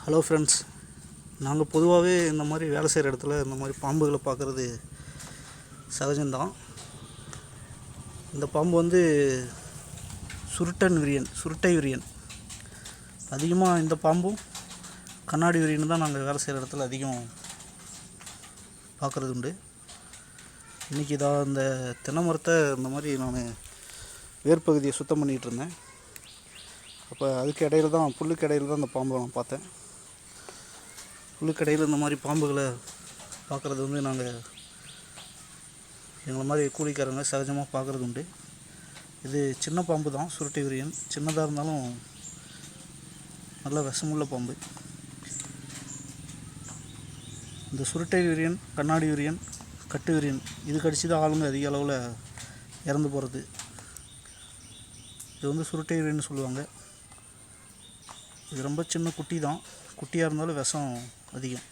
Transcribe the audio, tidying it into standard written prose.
Hello friends, நாங்கள் பொதுவாகவே இந்த மாதிரி வேலை செய்கிற இடத்துல இந்த மாதிரி பாம்புகளை பார்க்குறது சகஜம்தான். இந்த பாம்பு வந்து சுருட்டை விரியன். அதிகமாக இந்த பாம்பும் கண்ணாடி விரியன் தான் நாங்கள் வேலை செய்கிற இடத்துல அதிகம் பார்க்குறது உண்டு. இன்றைக்கி இந்த தென்னை மரத்தை இந்த மாதிரி நான் வேர்பகுதியை சுத்தம் பண்ணிகிட்டு இருந்தேன். அப்போ அதுக்கு இடையில தான் புல்லுக்கு இடையில தான் அந்த பாம்பை நான் பார்த்தேன். புல்லுக்கடையில் இந்த மாதிரி பாம்புகளை பார்க்குறது வந்து நாங்கள் எங்களை மாதிரி கூலிக்காரங்க சகஜமாக பார்க்குறது உண்டு. இது சின்ன பாம்பு தான், சுருட்டை விரியன். சின்னதாக இருந்தாலும் நல்ல விஷமுள்ள பாம்பு. இந்த சுருட்டை விரியன், கண்ணாடி விரியன், கட்டு விரியன் இது கடிச்சு தான் ஆளுங்க அதிக அளவில் இறந்து போகிறது. இது வந்து சுருட்டை விரியன் சொல்லுவாங்க. இது ரொம்ப சின்ன குட்டி தான். குட்டியாக இருந்தாலும் விஷம் அதிகம்.